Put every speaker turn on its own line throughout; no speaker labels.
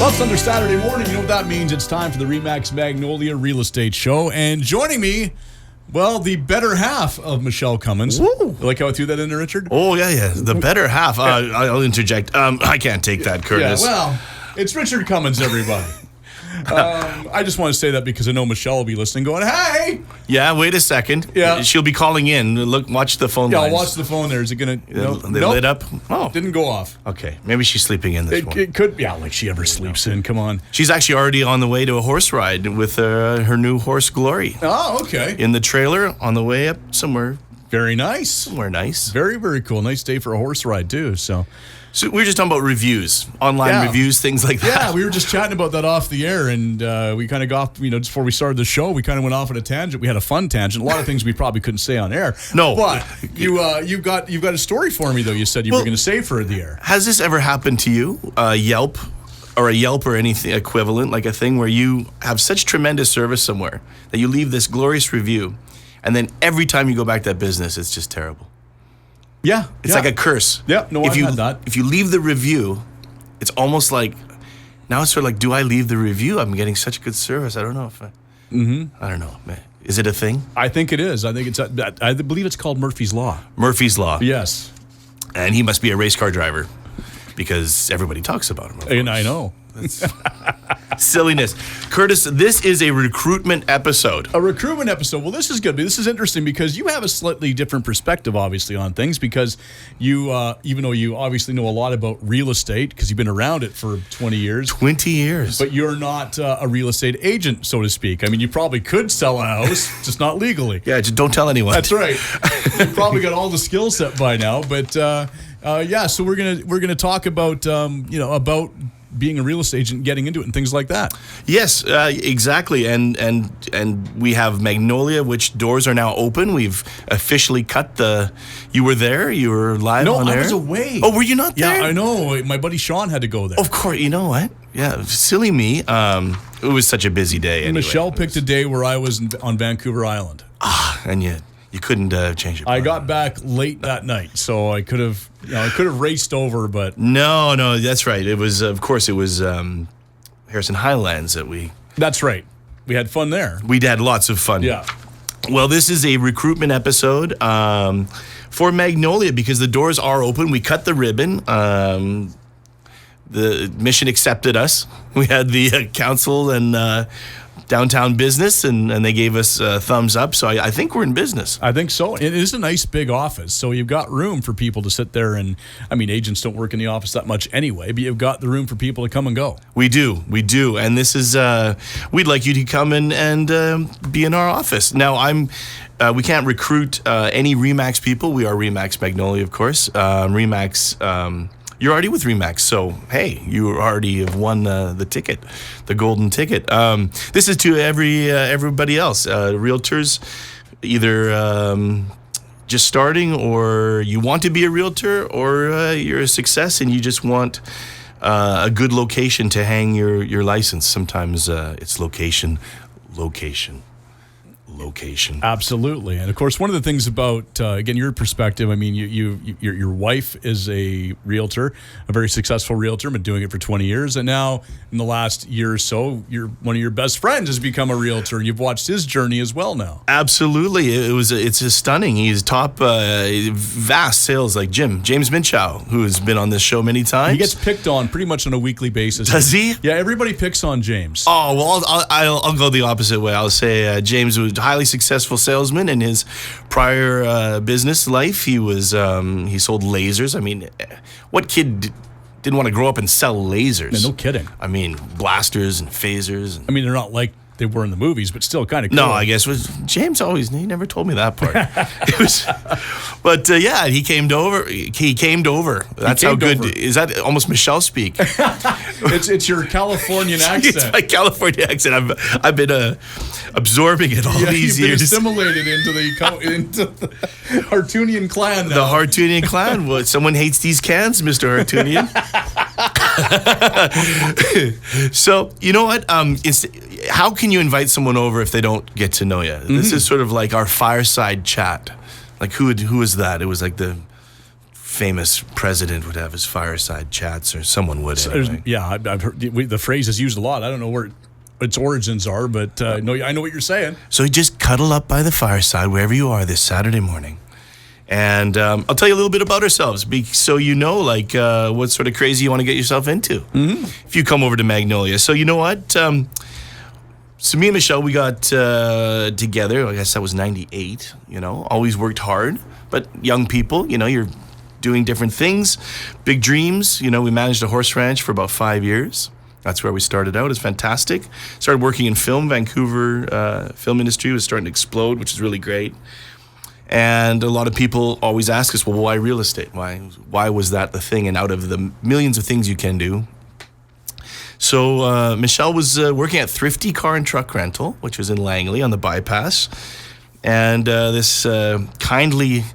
Well, it's under Saturday morning. You know what that means. It's time for the Remax Magnolia Real Estate Show. And joining me, well, the better half of Michelle Cummins.
Woo.
You like how I threw that in there, Richard?
Oh, yeah. The better half. I'll interject. I can't take that, Curtis.
Yeah, well, it's Richard Cummins, everybody. I just want to say that because I know Michelle will be listening going, hey!
Yeah, wait a second.
Yeah.
She'll be calling in. Look, watch the phone
Yeah,
lines.
I'll watch the phone there. Is it going to...
They lit up? Oh.
Didn't go off.
Okay. Maybe she's sleeping in this one.
It could... Yeah, like she ever sleeps in. Come on.
She's actually already on the way to a horse ride with her new horse, Glory.
Oh, okay.
In the trailer on the way up somewhere.
Very nice.
Somewhere nice.
Very, very cool. Nice day for a horse ride, too, So
we were just talking about reviews, online reviews, things like that.
Yeah, we were just chatting about that off the air, and we kind of got, just before we started the show, we kind of went off on a tangent. We had a fun tangent. A lot of things we probably couldn't say on air.
No.
But you've got a story for me, though, you said you were going to say for the air.
Has this ever happened to you? Yelp or anything equivalent, like a thing where you have such tremendous service somewhere that you leave this glorious review, and then every time you go back to that business, it's just terrible.
Yeah.
It's like a curse.
Yeah, no, I've had that.
If you leave the review, it's almost like, now it's sort of like, do I leave the review? I'm getting such good service. I don't know if I don't know. Man. Is it a thing?
I think it is. I think I believe it's called Murphy's Law.
Murphy's Law.
Yes.
And he must be a race car driver because everybody talks about him.
And I know.
That's silliness. Curtis, this is a recruitment episode.
A recruitment episode. Well, this is good. This is interesting because you have a slightly different perspective, obviously, on things because you, even though you obviously know a lot about real estate because you've been around it for 20 years.
20 years.
But you're not a real estate agent, so to speak. I mean, you probably could sell a house, just not legally.
Yeah, just don't tell anyone.
That's right. You've probably got all the skill set by now. But, so we're gonna talk about, about being a real estate agent, getting into it and things like that.
Yes, exactly. And we have Magnolia, which doors are now open. We've officially cut you were there? You were live on air?
No, I was away.
Oh, were you not there?
Yeah, I know. My buddy Sean had to go there.
Of course. You know what? Yeah, silly me. It was such a busy day anyway.
Michelle picked a day where I was on Vancouver Island.
And you couldn't change it.
I got back late that night, so I could have raced over, but
no, that's right. It was, of course, Harrison Highlands that we.
That's right. We had fun there.
We had lots of fun.
Yeah.
Well, this is a recruitment episode for Magnolia because the doors are open. We cut the ribbon. The mission accepted us. We had the council and downtown business, and they gave us a thumbs up. So I think we're in business.
I think so. It is a nice big office, so you've got room for people to sit there. And I mean, agents don't work in the office that much anyway, but you've got the room for people to come and go.
We do. And this is we'd like you to come and be in our office. Now we can't recruit any Remax people. We are Remax Magnolia, of course. Remax. You're already with Remax, so hey, you already have won the ticket, the golden ticket. This is to everybody else, realtors, either just starting, or you want to be a realtor, or you're a success and you just want a good location to hang your license. Sometimes it's location.
Absolutely. And of course, one of the things about again your perspective, I mean, your wife is a realtor, a very successful realtor, been doing it for 20 years, and now in the last year or so, one of your best friends has become a realtor, and you've watched his journey as well now.
Absolutely. It's just stunning. He's top vast sales like James Minchow, who has been on this show many times.
He gets picked on pretty much on a weekly basis.
Does he?
Yeah, everybody picks on James.
Oh, well, I'll go the opposite way. I'll say James was a highly successful salesman in his prior business life. He sold lasers. I mean, what kid didn't want to grow up and sell lasers?
No kidding.
I mean, blasters and phasers.
I mean, they're not like they were in the movies, but still kind of cool.
No, I guess James he never told me that part. He came over. That's how good. Is that almost Michelle speak?
It's your Californian accent.
It's my California accent. I've been absorbing it all these years.
Assimilated into the Hartunian clan now.
The Hartunian clan. Well, someone hates these cans, Mr. Hartunian. So, you know what? How can you invite someone over if they don't get to know you? This is sort of like our fireside chat. Like, who is that? It was like the famous president would have his fireside chats, or someone would. Anyway.
Yeah, I've heard the phrase is used a lot. I don't know where its origins are, but no, I know what you're saying.
So you just cuddle up by the fireside wherever you are this Saturday morning. And I'll tell you a little bit about ourselves, so you know, like, what sort of crazy you want to get yourself into if you come over to Magnolia. So you know what? So me and Michelle, we got together. I guess that was 98. You know, always worked hard, but young people, you know, you're doing different things, big dreams. You know, we managed a horse ranch for about 5 years. That's where we started out. It's fantastic. Started working in film. Vancouver film industry was starting to explode, which is really great. And a lot of people always ask us, well, why real estate? Why was that the thing? And out of the millions of things you can do. So Michelle was working at Thrifty Car and Truck Rental, which was in Langley on the bypass. And this kindly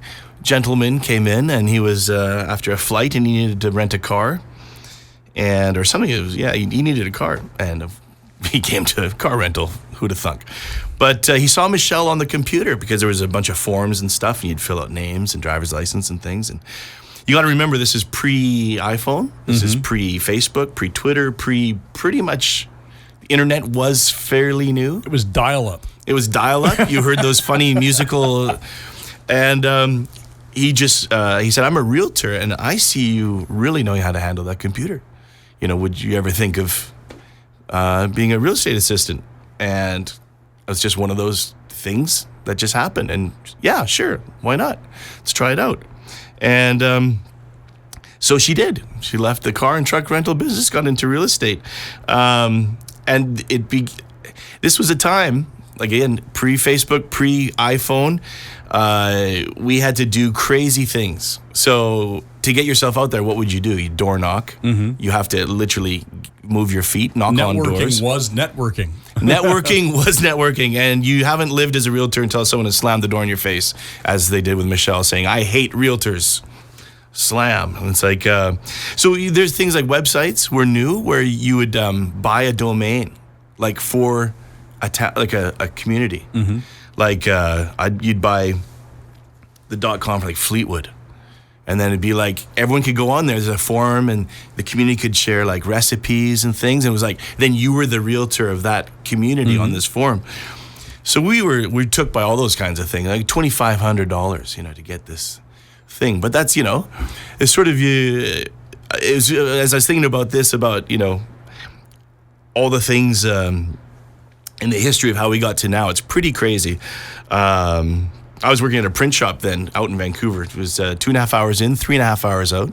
gentleman came in, and he was after a flight, and he needed to rent a car. Or something. He needed a car. And he came to car rental. Who'd have thunk? But he saw Michelle on the computer because there was a bunch of forms and stuff, and you'd fill out names and driver's license and things. And you got to remember, this is pre-iPhone. This is pre-Facebook, pre-Twitter, pretty much the internet was fairly new.
It was dial-up.
You heard those funny musical. And he said, I'm a realtor, and I see you really know how to handle that computer. You know, would you ever think of being a real estate assistant? And it was just one of those things that just happened. And yeah, sure, why not? Let's try it out. And so she did. She left the car and truck rental business, got into real estate. And this was a time, again, pre-Facebook, pre-iPhone. We had to do crazy things. So to get yourself out there, what would you do? You door knock. You have to literally move your feet, knock on doors.
Networking was networking.
Networking was networking, and you haven't lived as a realtor until someone has slammed the door in your face, as they did with Michelle, saying, I hate realtors. Slam. And it's like, so there's things like websites were new where you would buy a domain, like for a community. Like you'd buy the .com for like Fleetwood. And then it'd be like, everyone could go on there. There's a forum, and the community could share like recipes and things. And it was like, then you were the realtor of that community on this forum. So we took by all those kinds of things, like $2,500, you know, to get this thing. But that's, you know, it's sort of, as I was thinking about this, about, you know, all the things in the history of how we got to now, it's pretty crazy. I was working at a print shop then out in Vancouver. It was 2.5 hours in, 3.5 hours out.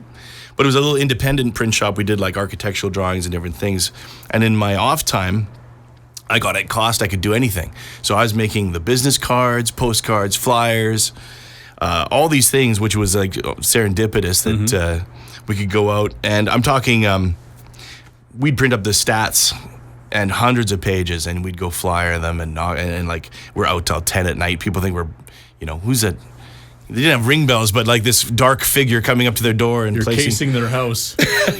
But it was a little independent print shop. We did like architectural drawings and different things. And in my off time, I got at cost, I could do anything. So I was making the business cards, postcards, flyers, all these things, which was like serendipitous that we could go out. And I'm talking, we'd print up the stats and hundreds of pages, and we'd go flyer them and like we're out till 10 at night. People think we're, you know, who's that? They didn't have ring bells, but like this dark figure coming up to their door and
You're casing their house.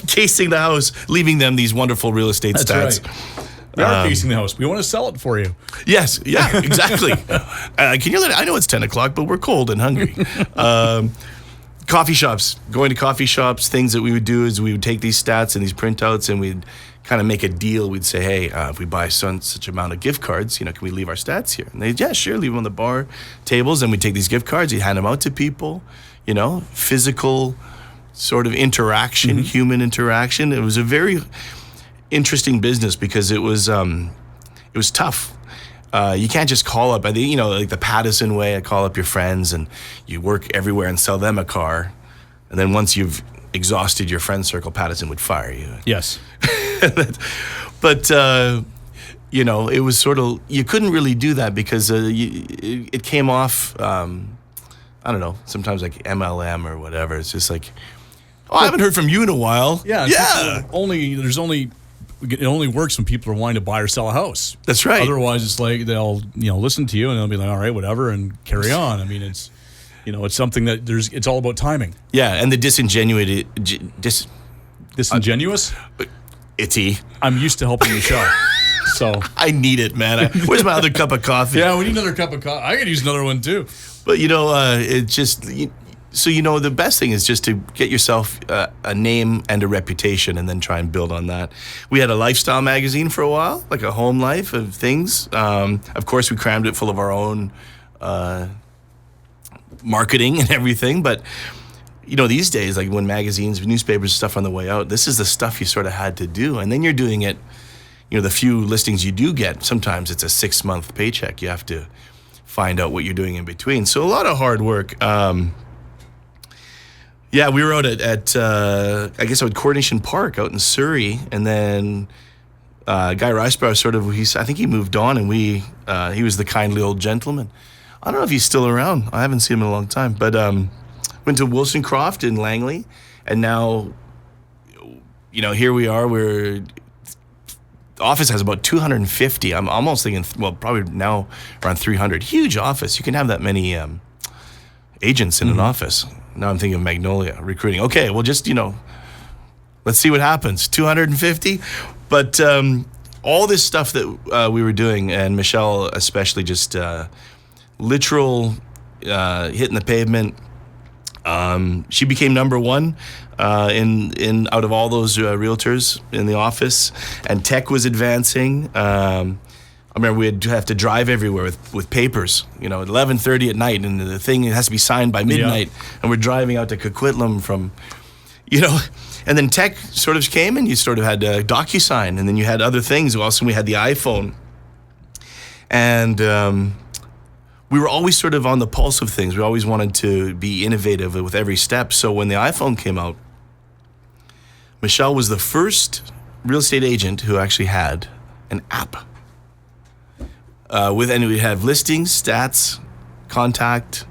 Casing the house, leaving them these wonderful real estate stats.
Right. We are casing the house. We want to sell it for you.
Yes, yeah, exactly. Can you I know it's 10 o'clock, but we're cold and hungry. Coffee shops, going to coffee shops, things that we would do is we would take these stats and these printouts, and we'd kind of make a deal. We'd say, hey, if we buy such amount of gift cards, you know, can we leave our stats here? And they'd, yeah, sure, leave them on the bar tables. And we'd take these gift cards, you'd hand them out to people, you know, physical sort of interaction, human interaction. It was a very interesting business because it was tough. You can't just call up, you know, like the Pattison way, I call up your friends and you work everywhere and sell them a car. And then once you've exhausted your friend circle, Pattison would fire you.
Yes.
But, you know, it was sort of, you couldn't really do that because it came off, I don't know, sometimes like MLM or whatever. It's just like, I haven't heard from you in a while.
Yeah. It only works when people are wanting to buy or sell a house.
That's right.
Otherwise, it's like they'll, you know, listen to you and they'll be like, all right, whatever, and carry on. I mean, it's, you know, it's something that it's all about timing.
Yeah, and the disingenuity.
Disingenuous?
Itty.
I'm used to helping the show. So
I need it, man. Where's my other cup of coffee?
Yeah, we need another cup of coffee. I could use another one too.
But, you know, it just, So, the best thing is just to get yourself a name and a reputation and then try and build on that. We had a lifestyle magazine for a while, like a home life of things. Of course, we crammed it full of our own marketing and everything. But, these days, like when magazines, newspapers, stuff on the way out, this is the stuff you sort of had to do. And then you're doing it, the few listings you do get, sometimes it's a 6-month paycheck. You have to find out what you're doing in between. So a lot of hard work. Yeah, we were out at I guess out Coronation Park out in Surrey, and then Guy Reisbauer I think he moved on, and he was the kindly old gentleman. I don't know if he's still around. I haven't seen him in a long time, but went to Wilson Croft in Langley, and now, here we are. The office has about 250. I'm almost thinking, probably now around 300. Huge office. You can have that many agents in an office. Now I'm thinking of Magnolia recruiting. Okay, well, just, let's see what happens. 250. But all this stuff that we were doing, and Michelle especially, just literal hitting the pavement. She became number one in out of all those realtors in the office, and tech was advancing. I remember we'd have to drive everywhere with papers, at 11:30 at night, and the thing has to be signed by midnight. Yeah. And we're driving out to Coquitlam from, and then tech sort of came, and you sort of had DocuSign, and then you had other things. Also, we had the iPhone, and we were always sort of on the pulse of things. We always wanted to be innovative with every step. So when the iPhone came out, Michelle was the first real estate agent who actually had an app. And we'd have listings, stats, contact,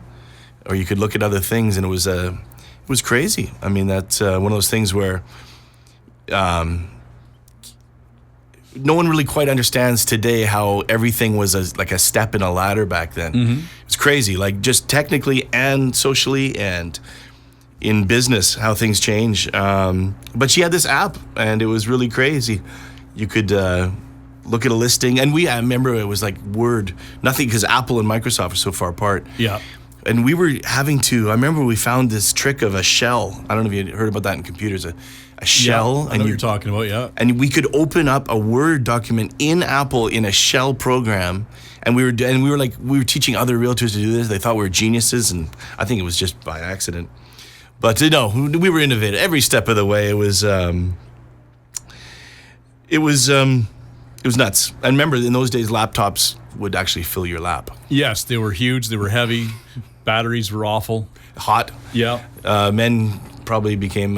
or you could look at other things, and it was crazy. I mean, that's one of those things where no one really quite understands today how everything was like a step in a ladder back then. Mm-hmm. It's crazy, like just technically and socially and in business, how things change. But she had this app, and it was really crazy. You could look at a listing, and I remember it was like Word, nothing, because Apple and Microsoft are so far apart. Yeah. And we were I remember we found this trick of a shell. I don't know if you heard about that in computers, a shell.
Yeah, I know what you're talking about, yeah.
And we could open up a Word document in Apple in a shell program, and we were teaching other realtors to do this. They thought we were geniuses, and I think it was just by accident. But no, we were innovative every step of the way. It was nuts. I remember in those days, laptops would actually fill your lap.
Yes, they were huge. They were heavy. Batteries were awful.
Hot.
Yeah.
Men probably became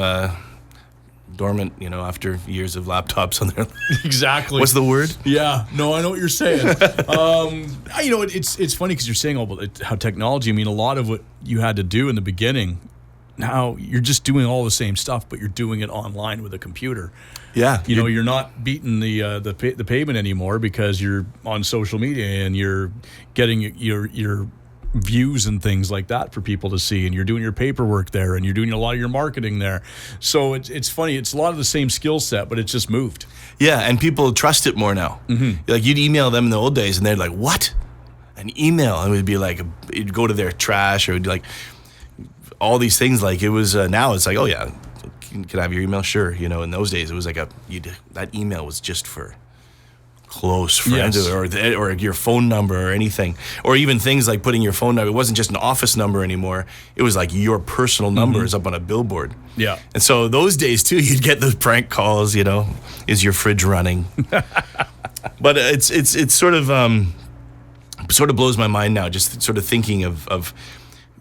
dormant, after years of laptops on their.
Exactly.
What's the word?
Yeah. No, I know what you're saying. It's funny because you're saying all about how technology. I mean, a lot of what you had to do in the beginning. Now you're just doing all the same stuff, but you're doing it online with a computer.
Yeah,
you're not beating the pavement anymore because you're on social media and you're getting your views and things like that for people to see, and you're doing your paperwork there, and you're doing a lot of your marketing there. So it's funny. It's a lot of the same skill set, but it's just moved.
Yeah, and people trust it more now. Mm-hmm. Like you'd email them in the old days, and they're like, "What? An email?" And it would be like it'd go to their trash, or it'd be like. All these things, like it was now it's like, oh yeah, can I have your email? Sure. In those days it was like that email was just for close friends. Yes. or your phone number or anything, or even things like putting your phone number. It wasn't just an office number anymore. It was like your personal number is up on a billboard. Yeah. And so those days too, you'd get those prank calls, is your fridge running? But it's sort of blows my mind now, just sort of thinking of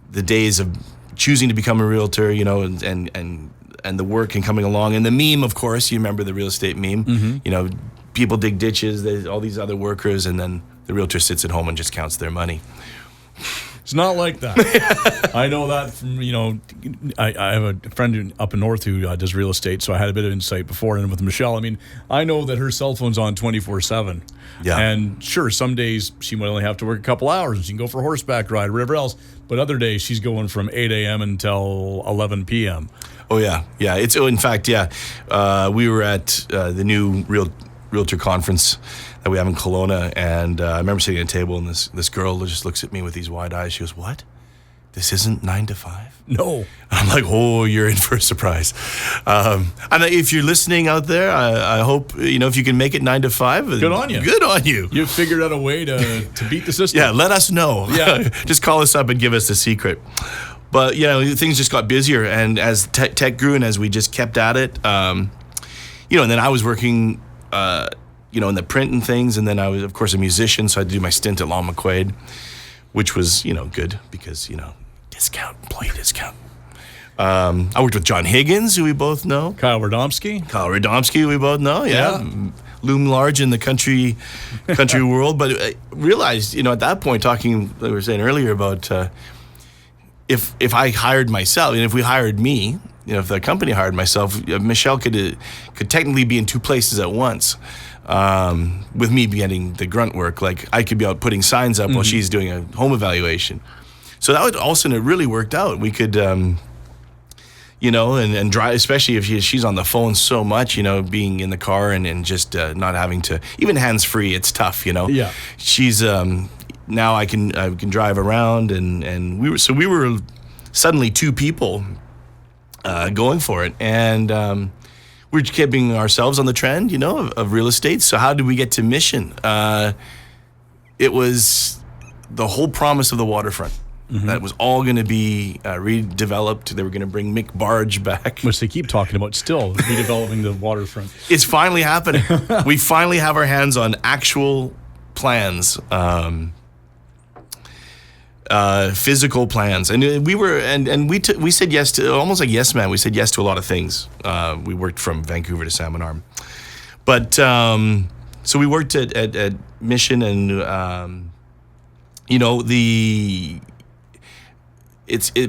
the days of choosing to become a realtor, and the work and coming along. And the meme, of course, you remember the real estate meme, people dig ditches, there's all these other workers, and then the realtor sits at home and just counts their money.
It's not like that. I know that from, I have a friend up in North who does real estate, so I had a bit of insight before. And with Michelle, I mean, I know that her cell phone's on 24/7. Yeah. And sure, some days she might only have to work a couple hours and she can go for a horseback ride or whatever else. But other days she's going from 8 a.m. until 11 p.m. Oh, yeah. Yeah. In fact, we were at the new realtor conference that we have in Kelowna, and I remember sitting at a table, and this girl just looks at me with these wide eyes. She goes, "What?
this isn't 9 to 5?
No.
I'm like, oh, you're in for a surprise. And if you're listening out there, I hope, if you can make it 9 to 5.
Good on you.
Good on you.
You've figured out a way to beat the system.
Yeah, let us know.
Yeah.
Just call us up and give us the secret. But, things just got busier. And as tech grew and as we just kept at it, and then I was working, in the print and things. And then I was, of course, a musician. So I had to do my stint at Long McQuaid, which was, good because, discount, employee discount. I worked with John Higgins, who we both know.
Kyle Radomski,
we both know, yeah. Loom large in the country world. But I realized, at that point, talking, like we were saying earlier about if I hired myself, and if we hired me, if the company hired myself, Michelle could technically be in two places at once. With me getting the grunt work, like I could be out putting signs up while she's doing a home evaluation. So that would also, it really worked out. We could, and drive, especially if she's on the phone so much, being in the car and just not having to, even hands-free, it's tough,
Yeah.
She's, now I can drive around and we were suddenly two people going for it. And we're keeping ourselves on the trend, of real estate. So how did we get to Mission? It was the whole promise of the waterfront. That was all going to be redeveloped. They were going to bring Mick Barge back.
Which they keep talking about still, redeveloping the waterfront.
It's finally happening. We finally have our hands on actual plans, physical plans. And we said yes to, almost like yes man, we said yes to a lot of things. We worked from Vancouver to Salmon Arm. But, so we worked at Mission and,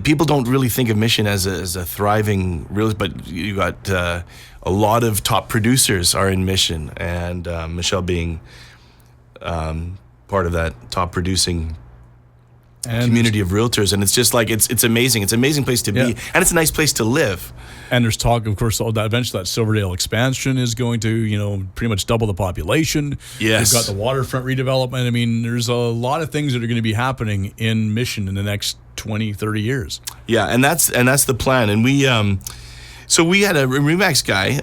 people don't really think of Mission as a thriving real, but you got a lot of top producers are in Mission, and Michelle being part of that top producing community of realtors, and it's just like it's amazing. It's an amazing place to be, and it's a nice place to live.
And there's talk, of course, that eventually that Silverdale expansion is going to, pretty much double the population.
Yes.
We've got the waterfront redevelopment. I mean, there's a lot of things that are going to be happening in Mission in the next 20, 30 years.
Yeah, and that's the plan. And we so we had a Remax guy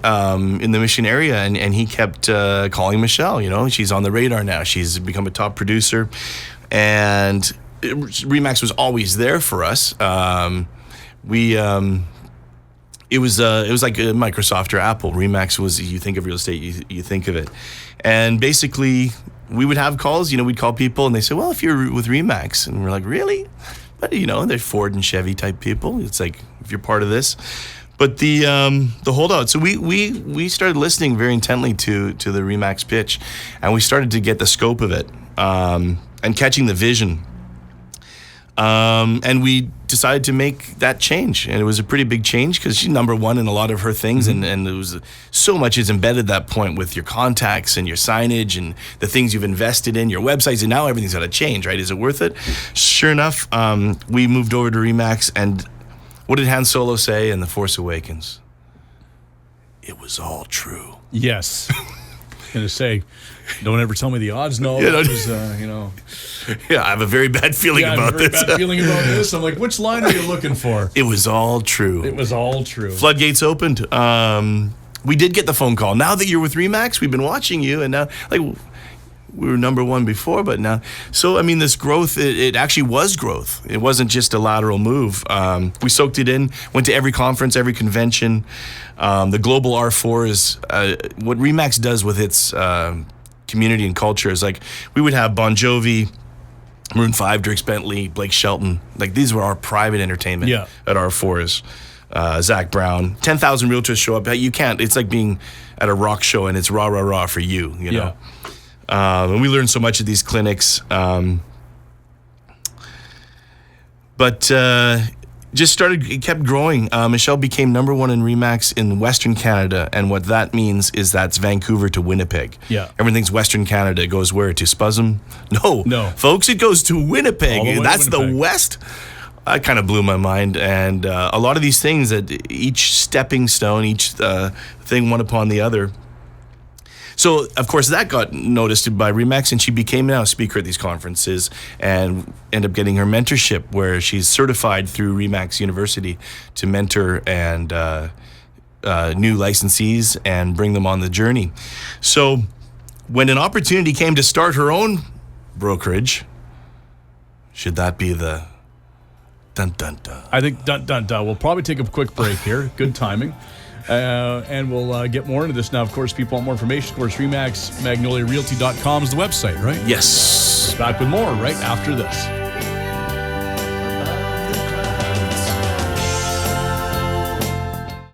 in the Mission area, and he kept calling Michelle. She's on the radar now. She's become a top producer, and Remax was always there for us. It was like a Microsoft or Apple. Remax was, you think of real estate, you think of it. And basically, we would have calls, we'd call people and they say, well, if you're with Remax. And we're like, really? But, they're Ford and Chevy type people. It's like, if you're part of this. But the holdout, so we started listening very intently to the Remax pitch, and we started to get the scope of it and catching the vision. And we decided to make that change, and it was a pretty big change because she's number one in a lot of her things, and there was so much is embedded at that point with your contacts and your signage and the things you've invested in, your websites, and now everything's got to change, right? Is it worth it? Sure enough, we moved over to Remax, and what did Han Solo say in The Force Awakens? It was all true.
Yes. Going to say, don't ever tell me the odds. No,
Yeah,
it was,
Yeah, I have a very bad feeling
I have
about
a very
this.
bad feeling about this. I'm like, which line are you looking for?
It was all true.
It was all true.
Floodgates opened. We did get the phone call. Now that you're with Remax, we've been watching you, and now, like, we were number one before, but now, so I mean, this growth, it actually was growth. It wasn't just a lateral move. We soaked it in, went to every conference, every convention. The global R4 is what Remax does with its community and culture is like we would have Bon Jovi, Maroon 5, Dierks Bentley, Blake Shelton. Like these were our private entertainment at R4s. Zach Brown, 10,000 realtors show up. You can't. It's like being at a rock show and it's rah rah rah for you know. And we learned so much at these clinics. But just started, it kept growing. Michelle became number one in Remax in Western Canada. And what that means is that's Vancouver to Winnipeg.
Yeah.
Everything's Western Canada. It goes where? To Spuzzum? No. Folks, it goes to Winnipeg.
All the way to
That's
Winnipeg.
the West. That kind of blew my mind. And a lot of these things, that each stepping stone, each thing one upon the other. So, of course, that got noticed by Remax, and she became now a speaker at these conferences and ended up getting her mentorship, where she's certified through Remax University to mentor and new licensees and bring them on the journey. So when an opportunity came to start her own brokerage, should that be the dun dun dun?
I think dun dun dun. We'll probably take a quick break here. Good timing. And we'll get more into this now. Of course, people want more information. Of course, RemaxMagnoliaRealty.com is the website, right?
Yes.
Back with more right after this.